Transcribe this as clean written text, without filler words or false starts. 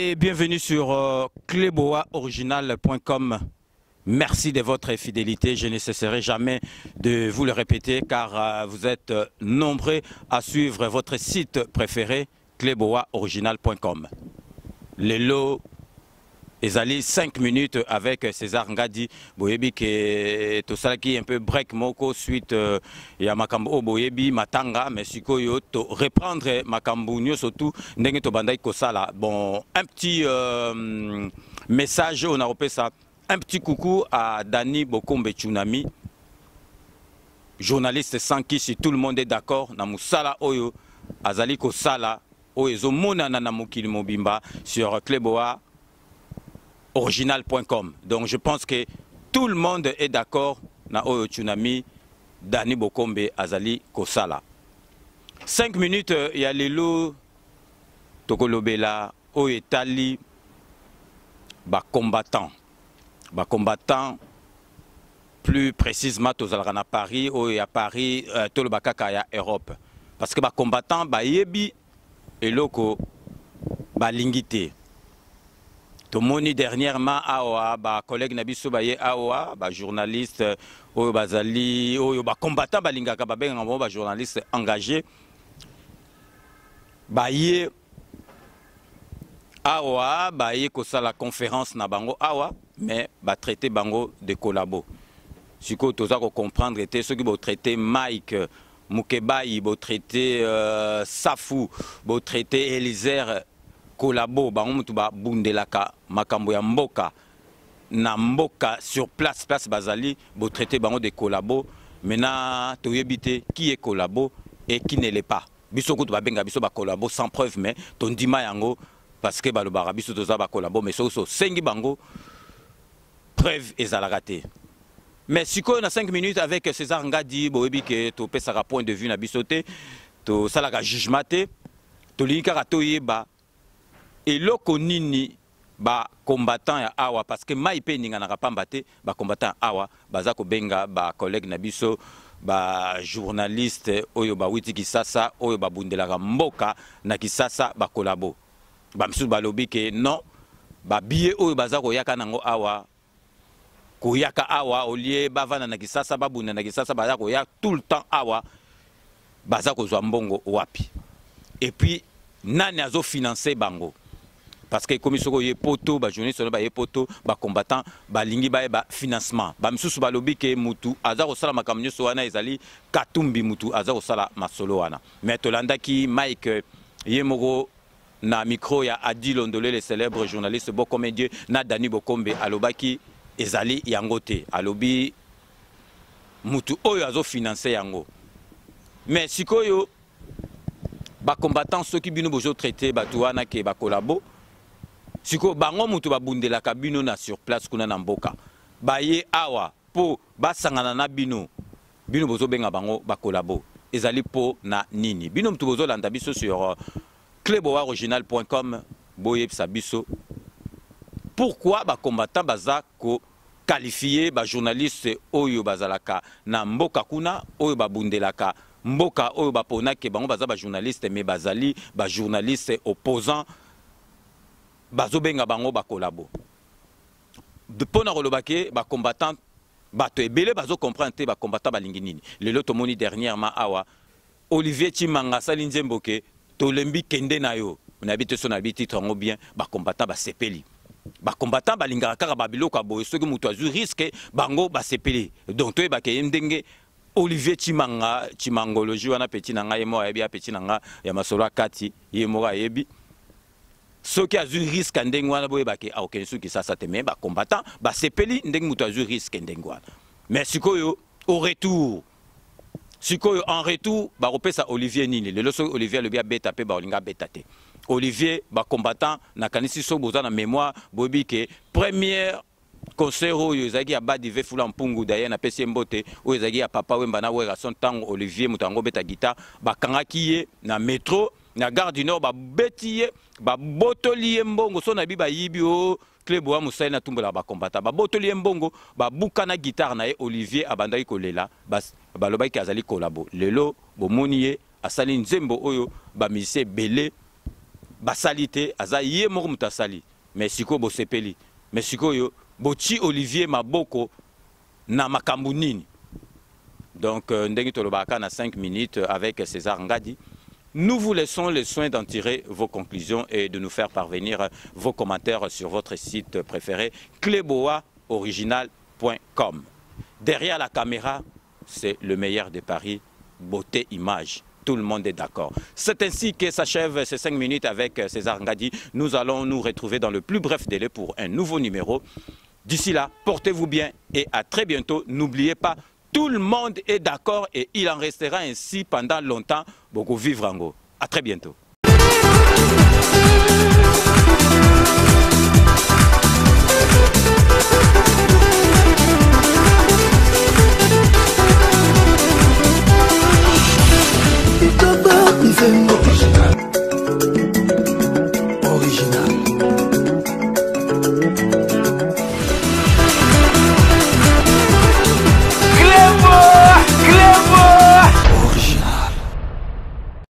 Et bienvenue sur cleboaoriginal.com. Merci de votre fidélité. Je ne cesserai jamais de vous le répéter car vous êtes nombreux à suivre votre site préféré, cleboaoriginal.com. Les lots, ils allaient 5 minutes avec César Ngadi. Boyebi que tout ça qui est un peu break moko suite ya makambo boyebi matanga mais sikoyo to reprendre makambo nyo surtout ndenge to bandai kosala. Bon, un petit message on a repéré ça. Un petit coucou à Dani Bokombe Tsunami, journaliste sans qui si tout le monde est d'accord na musala oyo azali kosala oyo zo monana na mokili mobimba sur cleboaoriginal.com. Donc je pense que tout le monde est d'accord na oyo Tsunami Dani Bokombe azali kosala. 5 minutes ya lelo tokolobela oyo etali ba combattant. Ba combattant plus précisément tozalaka Paris ou à Paris tout le bakaka ya Europe parce que ba combattant ba yebi eloko ba lingité to moni dernièrement awa ba collègue nabiso ba ye awa ba journaliste ou bazali ou ba combattant ba lingaka ba benga ba journaliste engagé ba ye awa ba ye ko sala conférence na bango awa mais ba traiter bango de collabo. Si ko toza ko comprendre était ceux qui vont traiter Mike Mukebai, vont traiter Safu, vont traiter Elizer collabo bango mutu ba bundelaka makambo ya mboka na mboka sur place bazali vont traiter bango de collabo. Maintenant to yebite qui est collabo et qui ne l'est pas. Biso ko to ba benga biso ba collabo sans preuve mais ton dima yango parce que le barabiso toza ba collabo mais so sengi bango preuve ezalaka te. Mais si on a 5 minutes avec César Ngadi boyebi ke to pesaka point de vue na biso te to salaka jugement te to linkaka to yeba eloko nini ba combattant ya awa parce que mai pe ninga na pamba te ba combattant awa baza ko benga ba collègue na biso ba journaliste oyo ba witi kisasa oyo ba bundelaka mboka na kisasa ba collabo ba msu ba lobi ke non ba billet oyo baza ko yaka nango awa koyaka awa olie bavana na kisasa babuna na kisasa baza koya tout le temps awa baza kozwa mbongo wapi et puis nani azo financer bango parce que comme soko ye poto ba journaliste ba ye poto ba combattant ba lingi ba financement ba misusu ba lobi ke mutu aza kosala makamnyo so wana ezali katumbi mutu aza kosala masolo wana mais tolanda ki Mike yemoko na micro ya Adi Londolé le célèbre journaliste Bokomedie na Dani Bokombe alobaki ezali yango te alobi mutu oyo azo financer yango mais sikoyo ba combattant ceux qui bino bozo traiter batu wana ke ba collabo siko bango mutu ba bundelaka bino na sur place kuna na mboka ba ye awa po basangana na bino bozo benga bango ba collabo ezali po na nini bino mutu bozo landa biso sur cleboaoriginal.com boyebisa biso pourquoi ba combattant baza ko qualifié ba journaliste oyo bazalaka na mboka kuna oyo babundelaka mboka oyo baponake bango baza ba journaliste mais bazali ba journaliste opposant bazobenga bango ba collabo pona kolobake ba combattant bato ebele bazo comprendre te ba combattant balingi nini lelo tomoni dernièrement awa Olivier Chimanga sali nzemboke tolembi kende na yo on habite son habit titre ngo bien ba combattant ba sepeli ba combattant balingaka kaka babiloko boye soki mutu azu risque bango ba sepeli donc to ba ke ndenge Olivier Chimangologie wana petit nanga yemo ayebi ya petit nanga ya masolo kati yemo ayebi soki azu risque ndenge wana boye ba ke aucun soki ça te mais ba combattant ba sepeli ndenge mutu azu risque ndenge wana mais sikoyo au retour sikoyo en retour ba repesa Olivier nini le loso Olivier le bia beta pe ba olinga beta te Olivier ba combattant na kanisi so boza na mémoire bobi ke première concert oyo ezaki ya badive fula mpungu d'ailleurs na pesi mbote oyo ezaki ya papa wemba na wera son tango Olivier mutango beta guitare ba kangaki ye na métro na gare du Nord ba beti ye ba botoli ye mbongo so na bi ba yibi o Cleboa musai na tumbola ba combattant ba botoli ye mbongo ba buka na guitare na ye Olivier abandaki kolela ba lobaki azali collabo lelo bomoni ye asali nzembo oyo ba musicien belé basali te aza ye moko mutu asali mais sikoyo bosepeli mais sikoyo boti Olivier Maboko na makambo nini. Donc ndenge tolobaka na 5 minutes avec César Ngadi. Nous vous laissons le soin d'en tirer vos conclusions et de nous faire parvenir vos commentaires sur votre site préféré kleboaoriginal.com. Derrière la caméra, c'est le meilleur de Paris, beauté image. Tout le monde est d'accord. C'est ainsi que s'achèvent ces 5 minutes avec César Ngadi. Nous allons nous retrouver dans le plus bref délai pour un nouveau numéro. D'ici là, portez-vous bien et à très bientôt. N'oubliez pas, tout le monde est d'accord et il en restera ainsi pendant longtemps. Beaucoup vivre en go. À très bientôt.